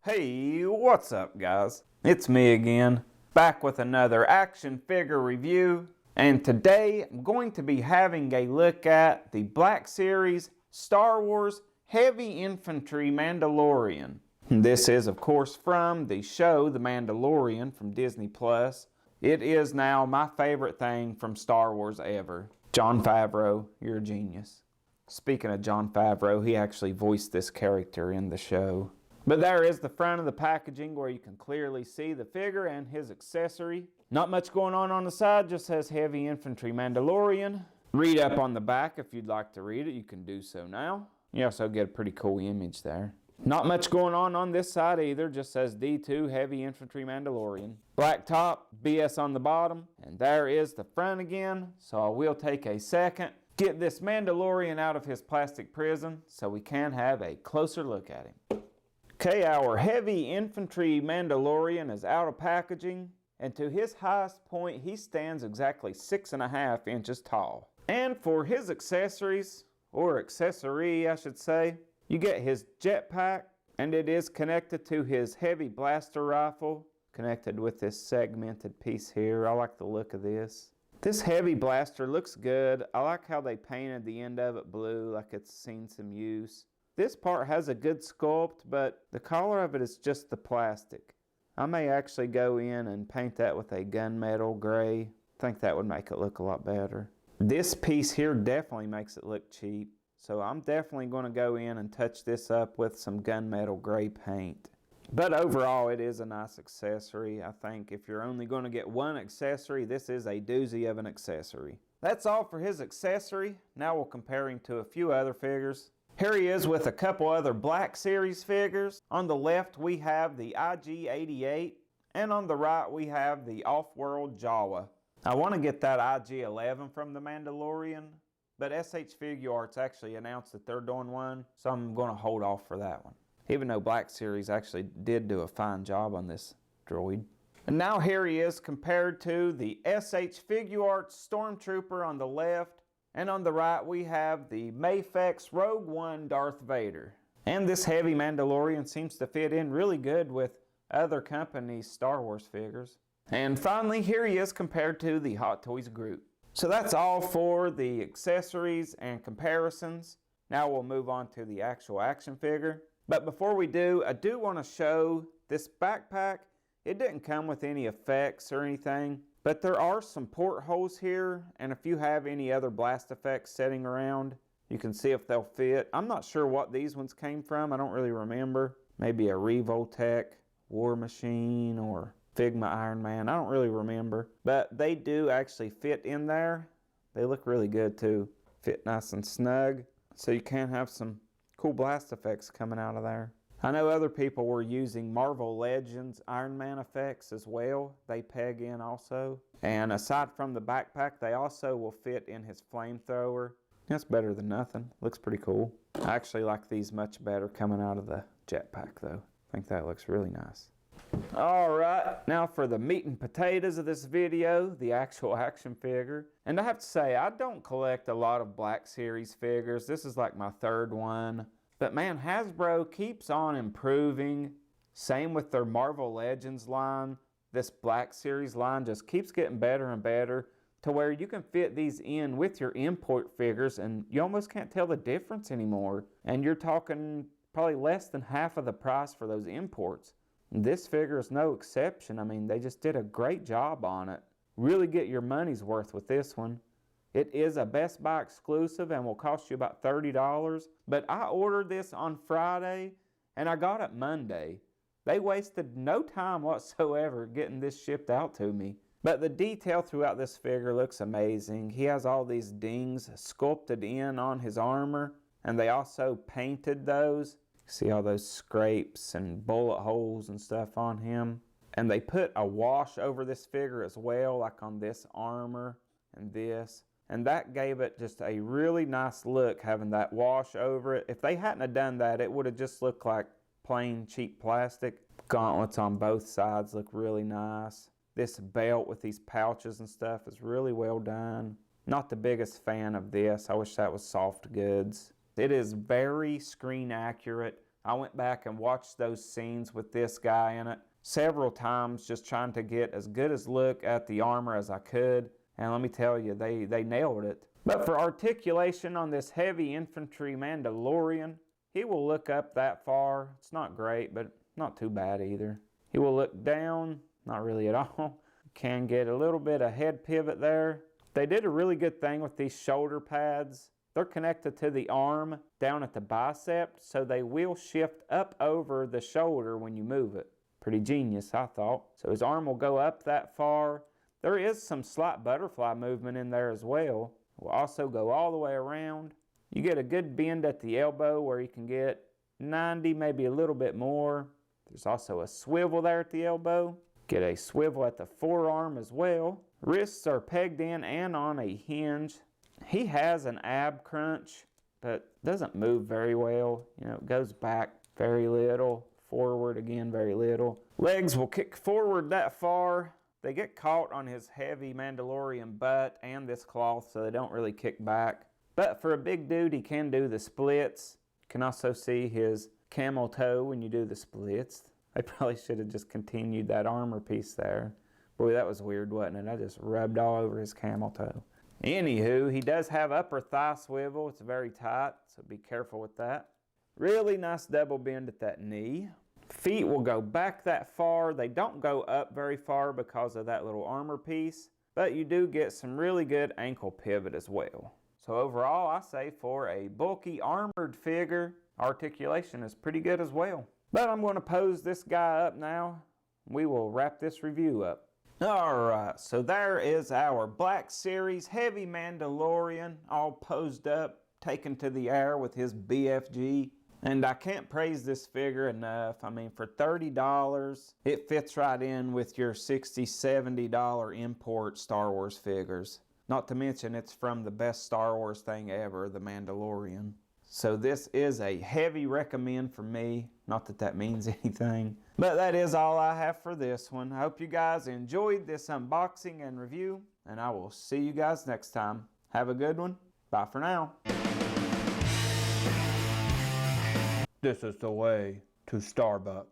Hey, what's up guys? It's me again, back with another action figure review. And today I'm going to be having a look at the Black Series Star Wars Heavy Infantry Mandalorian. This is of course from the show The Mandalorian from Disney+. It is now my favorite thing from Star Wars ever. Jon Favreau, you're a genius. Speaking of Jon Favreau, he actually voiced this character in the show. But there is the front of the packaging where you can clearly see the figure and his accessory. Not much going on the side, just says Heavy Infantry Mandalorian. Read up on the back if you'd like to read it, you can do so now. You also get a pretty cool image there. Not much going on this side either, just says D2 Heavy Infantry Mandalorian. Black top, BS on the bottom, and there is the front again. So I will take a second, get this Mandalorian out of his plastic prison so we can have a closer look at him. Okay, our Heavy Infantry Mandalorian is out of packaging, and to his highest point, he stands exactly 6.5 inches tall. And for his accessories, or accessory I should say, you get his jetpack, and it is connected to his heavy blaster rifle, connected with this segmented piece here. I like the look of this. This heavy blaster looks good. I like how they painted the end of it blue, like it's seen some use. This part has a good sculpt, but the color of it is just the plastic. I may actually go in and paint that with a gunmetal gray. I think that would make it look a lot better. This piece here definitely makes it look cheap, so I'm definitely going to go in and touch this up with some gunmetal gray paint. But overall, it is a nice accessory. I think if you're only going to get one accessory, this is a doozy of an accessory. That's all for his accessory. Now we'll compare him to a few other figures. Here he is with a couple other Black Series figures. On the left we have the IG-88, and on the right we have the Off-World Jawa. I want to get that IG-11 from The Mandalorian, but SH Figuarts actually announced that they're doing one, so I'm going to hold off for that one. Even though Black Series actually did do a fine job on this droid. And now here he is compared to the SH Figuarts Stormtrooper on the left, and on the right we have the Mafex Rogue One Darth Vader. And this Heavy Mandalorian seems to fit in really good with other companies' Star Wars figures. And finally, here he is compared to the Hot Toys Groot. So that's all for the accessories and comparisons. Now we'll move on to the actual action figure. But before we do, I do want to show this backpack. It didn't come with any effects or anything, but there are some portholes here, and if you have any other blast effects sitting around, you can see if they'll fit. I'm not sure what these ones came from. I don't really remember. Maybe a Revoltech War Machine or Figma Iron Man. I don't really remember, but they do actually fit in there. They look really good too. Fit nice and snug, so you can have some cool blast effects coming out of there. I know other people were using Marvel Legends Iron Man effects as well. They peg in also. And aside from the backpack, they also will fit in his flamethrower. That's better than nothing. Looks pretty cool. I actually like these much better coming out of the jetpack though. I think that looks really nice. Alright, now for the meat and potatoes of this video, the actual action figure. And I have to say, I don't collect a lot of Black Series figures. This is like my third one. But man, Hasbro keeps on improving. Same with their Marvel Legends line. This Black Series line just keeps getting better and better to where you can fit these in with your import figures and you almost can't tell the difference anymore. And you're talking probably less than half of the price for those imports. This figure is no exception. I mean, they just did a great job on it. Really get your money's worth with this one. It is a Best Buy exclusive and will cost you about $30, but I ordered this on Friday and I got it Monday. They wasted no time whatsoever getting this shipped out to me. But the detail throughout this figure looks amazing. He has all these dings sculpted in on his armor, and they also painted those. See all those scrapes and bullet holes and stuff on him. And they put a wash over this figure as well, like on this armor and this. And that gave it just a really nice look, having that wash over it. If they hadn't have done that, it would have just looked like plain cheap plastic. Gauntlets on both sides look really nice. This belt with these pouches and stuff is really well done. Not the biggest fan of this. I wish that was soft goods. It is very screen accurate. I went back and watched those scenes with this guy in it several times, just trying to get as good a look at the armor as I could. And let me tell you, they nailed it. But for articulation on this heavy infantry Mandalorian, he will look up that far. It's not great, but not too bad either. He will look down, not really at all. Can get a little bit of head pivot there. They did a really good thing with these shoulder pads. They're connected to the arm down at the bicep, so they will shift up over the shoulder when you move it. Pretty genius, I thought. So his arm will go up that far. There is some slight butterfly movement in there as well. It will also go all the way around. You get a good bend at the elbow where you can get 90, maybe a little bit more. There's also a swivel there at the elbow. Get a swivel at the forearm as well. Wrists are pegged in and on a hinge. He has an ab crunch, but doesn't move very well. You know, it goes back very little, forward again very little. Legs will kick forward that far. They get caught on his heavy Mandalorian butt and this cloth, so they don't really kick back. But for a big dude, he can do the splits. You can also see his camel toe when you do the splits. They probably should have just continued that armor piece there. Boy, that was weird, wasn't it? I just rubbed all over his camel toe. Anywho, he does have upper thigh swivel. It's very tight, so be careful with that. Really nice double bend at that knee. Feet will go back that far. They don't go up very far because of that little armor piece, but you do get some really good ankle pivot as well. So overall, I say for a bulky armored figure, articulation is pretty good as well. But I'm going to pose this guy up now. We will wrap this review up. Alright, so there is our Black Series Heavy Mandalorian, all posed up, taken to the air with his BFG. And I can't praise this figure enough. I mean, for $30, it fits right in with your $60, $70 import Star Wars figures. Not to mention, it's from the best Star Wars thing ever, The Mandalorian. So this is a heavy recommend for me. Not that that means anything. But that is all I have for this one. I hope you guys enjoyed this unboxing and review. And I will see you guys next time. Have a good one. Bye for now. This is the way to Starbucks.